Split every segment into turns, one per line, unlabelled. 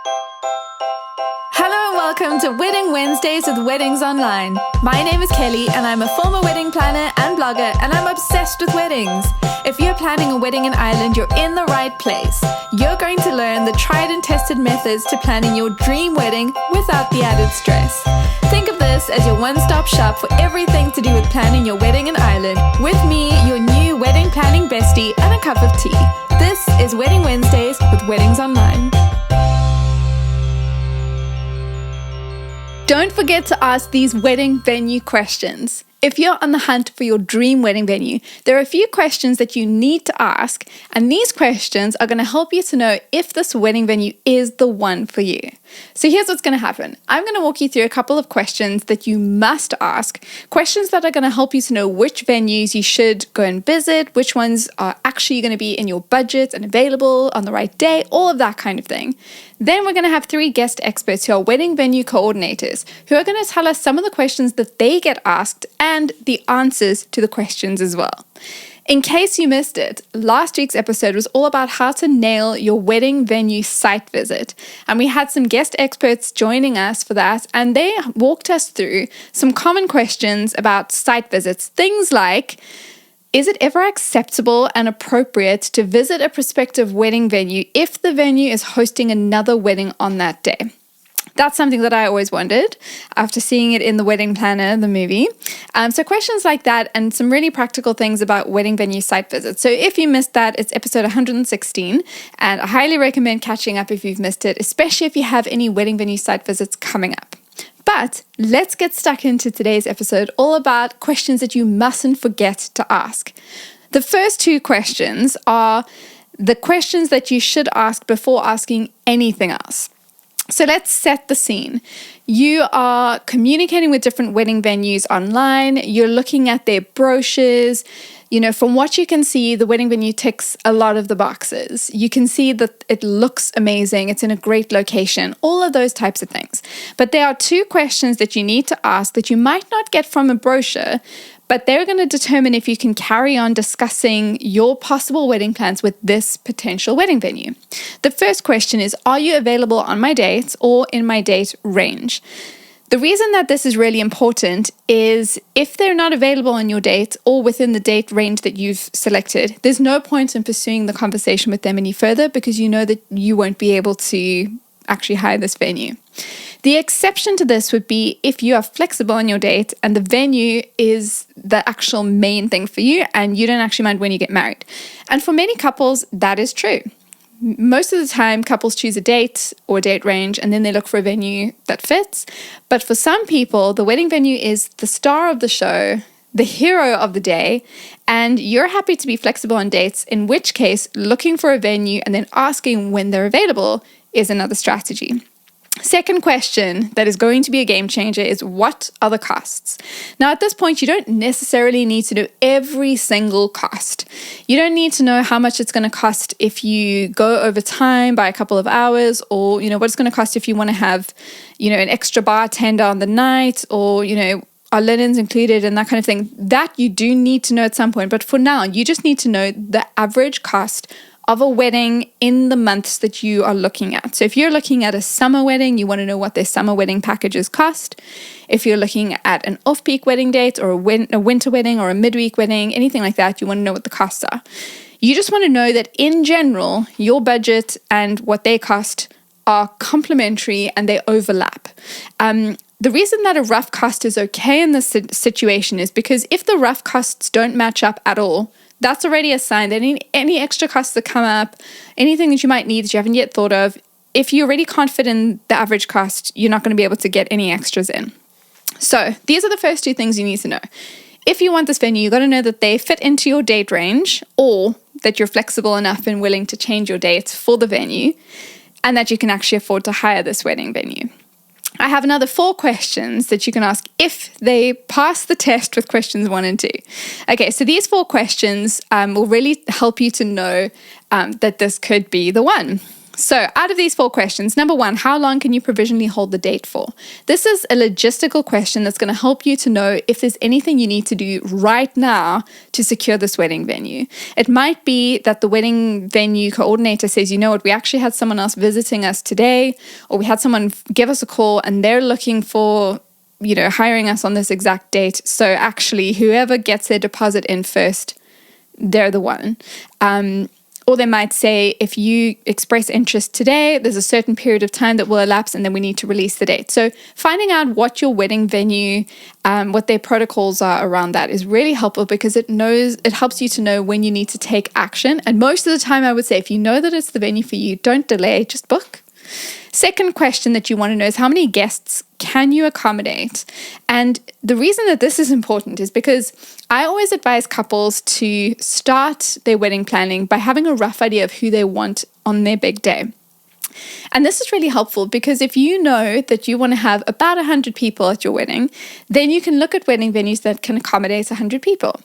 Hello and welcome to Wedding Wednesdays with Weddings Online. My name is Kelly and I'm a former wedding planner and blogger, and I'm obsessed with weddings. If you're planning a wedding in Ireland, you're in the right place. You're going to learn the tried and tested methods to planning your dream wedding without the added stress. Think of this as your one-stop shop for everything to do with planning your wedding in Ireland, with me, your new wedding planning bestie, and a cup of tea. This is Wedding Wednesdays with Weddings Online. Don't forget to ask these wedding venue questions. If you're on the hunt for your dream wedding venue, there are a few questions that you need to ask, and these questions are going to help you to know if this wedding venue is the one for you. So here's what's going to happen. I'm going to walk you through a couple of questions that you must ask, questions that are going to help you to know which venues you should go and visit, which ones are actually going to be in your budget and available on the right day, all of that kind of thing. Then we're going to have 3 guest experts who are wedding venue coordinators, who are going to tell us some of the questions that they get asked and the answers to the questions as well. In case you missed it, last week's episode was all about how to nail your wedding venue site visit. And we had some guest experts joining us for that, and they walked us through some common questions about site visits. Things like, is it ever acceptable and appropriate to visit a prospective wedding venue if the venue is hosting another wedding on that day? That's something that I always wondered after seeing it in The Wedding Planner, the movie. So questions like that and some really practical things about wedding venue site visits. So if you missed that, it's episode 116, and I highly recommend catching up if you've missed it, especially if you have any wedding venue site visits coming up. But let's get stuck into today's episode, all about questions that you mustn't forget to ask. The first 2 questions are the questions that you should ask before asking anything else. So let's set the scene. You are communicating with different wedding venues online. You're looking at their brochures. You know, from what you can see, the wedding venue ticks a lot of the boxes. You can see that it looks amazing. It's in a great location, all of those types of things. But there are 2 questions that you need to ask that you might not get from a brochure, but they're going to determine if you can carry on discussing your possible wedding plans with this potential wedding venue. The first question is, are you available on my dates or in my date range? The reason that this is really important is if they're not available on your date or within the date range that you've selected, there's no point in pursuing the conversation with them any further because you know that you won't be able to actually hire this venue. The exception to this would be if you are flexible on your date and the venue is the actual main thing for you and you don't actually mind when you get married. And for many couples, that is true. Most of the time, couples choose a date or a date range and then they look for a venue that fits. But for some people, the wedding venue is the star of the show, the hero of the day, and you're happy to be flexible on dates, in which case looking for a venue and then asking when they're available is another strategy. Second question that is going to be a game changer is, what are the costs? Now, at this point, you don't necessarily need to know every single cost. You don't need to know how much it's going to cost if you go over time by a couple of hours, or, what it's going to cost if you want to have, an extra bartender on the night, or, are linens included and that kind of thing. That you do need to know at some point. But for now, you just need to know the average cost of a wedding in the months that you are looking at. So if you're looking at a summer wedding, you want to know what their summer wedding packages cost. If you're looking at an off-peak wedding date or a winter wedding or a midweek wedding, anything like that, you want to know what the costs are. You just want to know that in general, your budget and what they cost are complementary and they overlap. The reason that a rough cost is okay in this situation is because if the rough costs don't match up at all, that's already a sign that any extra costs that come up, anything that you might need that you haven't yet thought of, if you're already confident in the average cost, you're not going to be able to get any extras in. So these are the first 2 things you need to know. If you want this venue, you've got to know that they fit into your date range, or that you're flexible enough and willing to change your dates for the venue, and that you can actually afford to hire this wedding venue. I have another 4 questions that you can ask if they pass the test with questions 1 and 2. Okay, so these 4 questions will really help you to know that this could be the one. So out of these 4 questions, number 1, how long can you provisionally hold the date for? This is a logistical question that's going to help you to know if there's anything you need to do right now to secure this wedding venue. It might be that the wedding venue coordinator says, you know what, we actually had someone else visiting us today, or we had someone give us a call and they're looking for, hiring us on this exact date. So actually, whoever gets their deposit in first, they're the one. Or they might say, if you express interest today, there's a certain period of time that will elapse and then we need to release the date. So finding out what your wedding venue, what their protocols are around that is really helpful, because it helps you to know when you need to take action. And most of the time, I would say, if you know that it's the venue for you, don't delay, just book. Second question that you want to know is, how many guests can you accommodate? And the reason that this is important is because I always advise couples to start their wedding planning by having a rough idea of who they want on their big day. And this is really helpful, because if you know that you want to have about 100 people at your wedding, then you can look at wedding venues that can accommodate 100 people.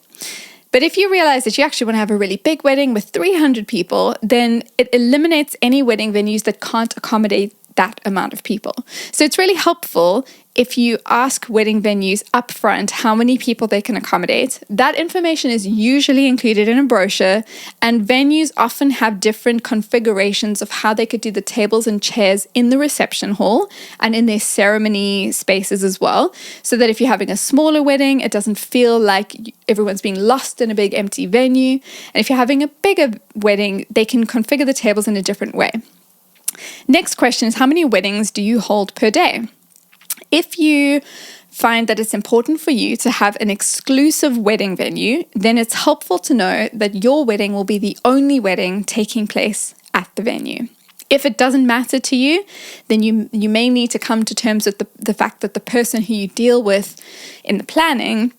But if you realize that you actually want to have a really big wedding with 300 people, then it eliminates any wedding venues that can't accommodate that amount of people. So it's really helpful if you ask wedding venues upfront how many people they can accommodate. That information is usually included in a brochure, and venues often have different configurations of how they could do the tables and chairs in the reception hall and in their ceremony spaces as well, so that if you're having a smaller wedding, it doesn't feel like everyone's being lost in a big empty venue. And if you're having a bigger wedding, they can configure the tables in a different way. Next question is, how many weddings do you hold per day? If you find that it's important for you to have an exclusive wedding venue, then it's helpful to know that your wedding will be the only wedding taking place at the venue. If it doesn't matter to you, then you may need to come to terms with the fact that the person who you deal with in the planning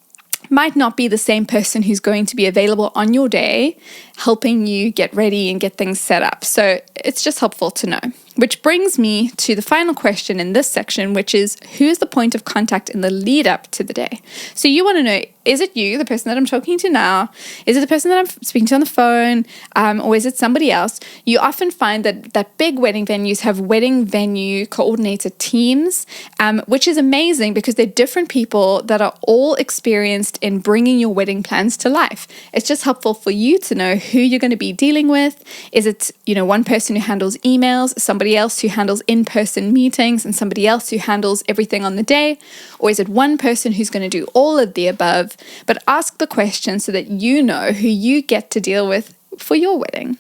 might not be the same person who's going to be available on your day, helping you get ready and get things set up. So it's just helpful to know. Which brings me to the final question in this section, which is, who's the point of contact in the lead up to the day? So you want to know, is it you, the person that I'm talking to now? Is it the person that I'm speaking to on the phone? Or is it somebody else? You often find that big wedding venues have wedding venue coordinator teams, which is amazing, because they're different people that are all experienced in bringing your wedding plans to life. It's just helpful for you to know who you're going to be dealing with. Is it, one person who handles emails, somebody else who handles in-person meetings, and somebody else who handles everything on the day? Or is it one person who's going to do all of the above? But ask the question so that you know who you get to deal with for your wedding.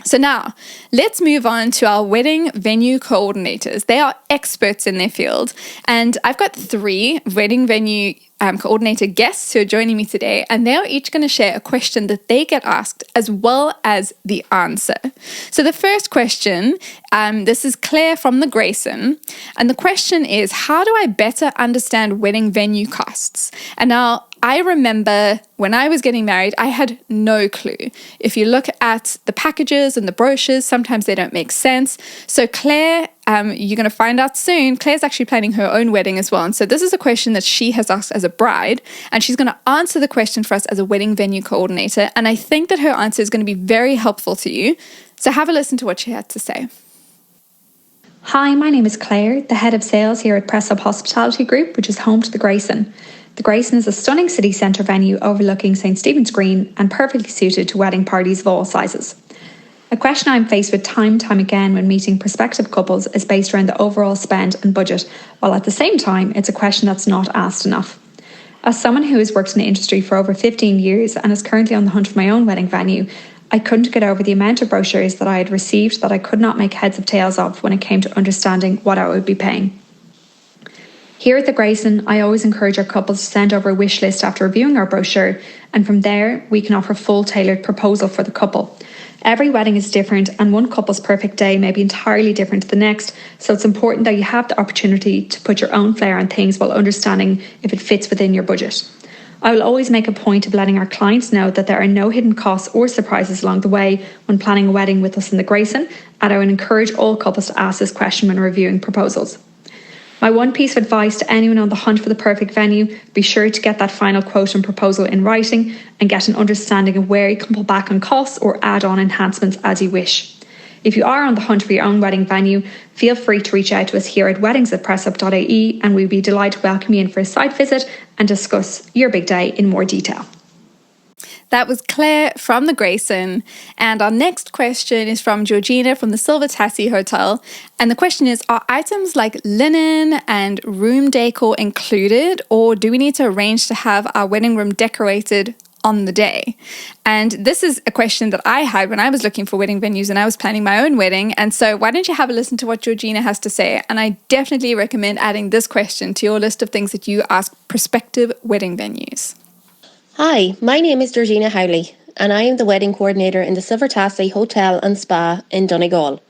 So now, let's move on to our wedding venue coordinators. They are experts in their field, and I've got 3 wedding venue coordinator guests who are joining me today, and they're each going to share a question that they get asked as well as the answer. So the first question, this is Claire from the Grayson, and the question is, how do I better understand wedding venue costs? And now, I remember when I was getting married, I had no clue. If you look at the packages and the brochures, sometimes they don't make sense. So Claire, you're going to find out soon, Claire's actually planning her own wedding as well. And so this is a question that she has asked as a bride, and she's going to answer the question for us as a wedding venue coordinator. And I think that her answer is going to be very helpful to you. So have a listen to what she had to say.
Hi, my name is Claire, the head of sales here at Press Up Hospitality Group, which is home to the Grayson. The Grayson is a stunning city centre venue overlooking St Stephen's Green and perfectly suited to wedding parties of all sizes. A question I'm faced with time and time again when meeting prospective couples is based around the overall spend and budget, while at the same time it's a question that's not asked enough. As someone who has worked in the industry for over 15 years and is currently on the hunt for my own wedding venue, I couldn't get over the amount of brochures that I had received that I could not make heads or tails of when it came to understanding what I would be paying. Here at the Grayson, I always encourage our couples to send over a wish list after reviewing our brochure, and from there we can offer a full tailored proposal for the couple. Every wedding is different, and one couple's perfect day may be entirely different to the next, so it's important that you have the opportunity to put your own flair on things while understanding if it fits within your budget. I will always make a point of letting our clients know that there are no hidden costs or surprises along the way when planning a wedding with us in the Grayson, and I would encourage all couples to ask this question when reviewing proposals. My one piece of advice to anyone on the hunt for the perfect venue, be sure to get that final quote and proposal in writing and get an understanding of where you can pull back on costs or add on enhancements as you wish. If you are on the hunt for your own wedding venue, feel free to reach out to us here at weddings@pressup.ie and we'd be delighted to welcome you in for a site visit and discuss your big day in more detail.
That was Claire from the Grayson. And our next question is from Georgina from the Silver Tassie Hotel. And the question is, are items like linen and room decor included, or do we need to arrange to have our wedding room decorated on the day? And this is a question that I had when I was looking for wedding venues and I was planning my own wedding. And so why don't you have a listen to what Georgina has to say? And I definitely recommend adding this question to your list of things that you ask prospective wedding venues.
Hi, my name is Georgina Howley and I am the wedding coordinator in the Silver Tassie Hotel and Spa in Donegal.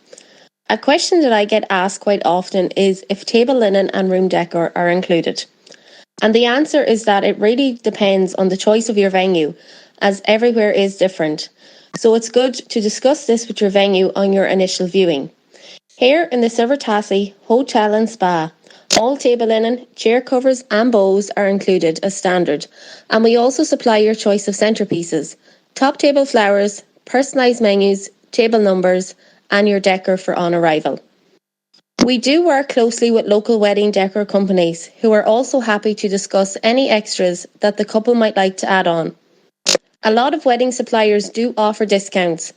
A question that I get asked quite often is if table linen and room decor are included. And the answer is that it really depends on the choice of your venue, as everywhere is different. So it's good to discuss this with your venue on your initial viewing. Here in the Silver Tassie Hotel and Spa, all table linen, chair covers and bows are included as standard, and we also supply your choice of centrepieces, top table flowers, personalised menus, table numbers and your decor for on arrival. We do work closely with local wedding decor companies who are also happy to discuss any extras that the couple might like to add on. A lot of wedding suppliers do offer discounts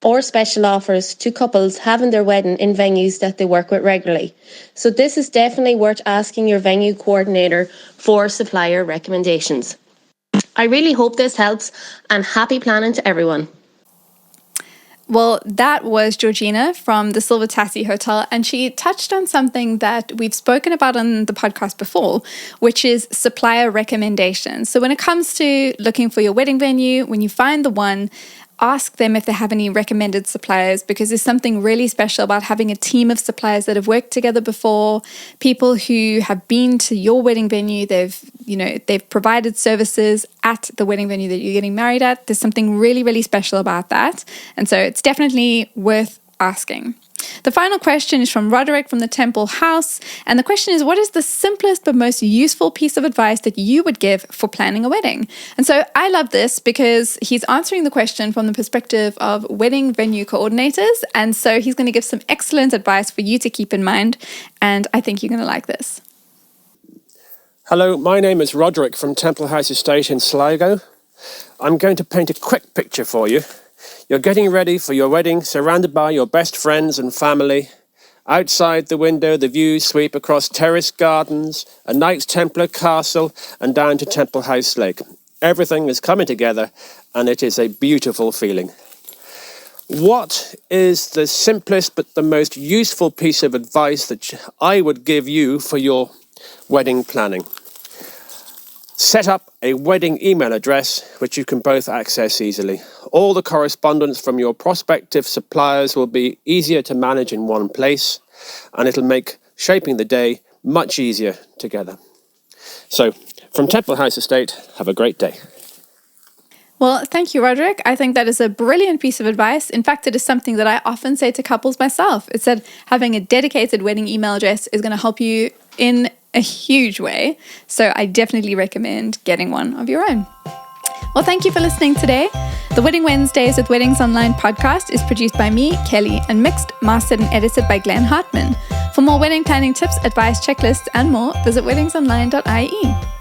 or special offers to couples having their wedding in venues that they work with regularly. So this is definitely worth asking your venue coordinator for supplier recommendations. I really hope this helps and happy planning to everyone.
Well, that was Georgina from the Silver Tassie Hotel, and she touched on something that we've spoken about on the podcast before, which is supplier recommendations. So when it comes to looking for your wedding venue, when you find the one, ask them if they have any recommended suppliers, because there's something really special about having a team of suppliers that have worked together before, people who have been to your wedding venue, they've provided services at the wedding venue that you're getting married at. There's something really, really special about that. And so it's definitely worth asking. The final question is from Roderick from the Temple House. And the question is, what is the simplest but most useful piece of advice that you would give for planning a wedding? And so I love this because he's answering the question from the perspective of wedding venue coordinators. And so he's going to give some excellent advice for you to keep in mind. And I think you're going to like this.
Hello, my name is Roderick from Temple House Estate in Sligo. I'm going to paint a quick picture for you. You're getting ready for your wedding, surrounded by your best friends and family. Outside the window, the views sweep across terraced gardens, a Knights Templar castle, and down to Temple House Lake. Everything is coming together, and it is a beautiful feeling. What is the simplest but the most useful piece of advice that I would give you for your wedding planning? Set up a wedding email address which you can both access easily. All the correspondence from your prospective suppliers will be easier to manage in one place, and it'll make shaping the day much easier together. So, from Temple House Estate, have a great day.
Well, thank you, Roderick. I think that is a brilliant piece of advice. In fact, it is something that I often say to couples myself. It's that having a dedicated wedding email address is going to help you in a huge way. So I definitely recommend getting one of your own. Well, thank you for listening today. The Wedding Wednesdays with Weddings Online podcast is produced by me, Kelly, and mixed, mastered, and edited by Glenn Hartman. For more wedding planning tips, advice, checklists, and more, visit weddingsonline.ie.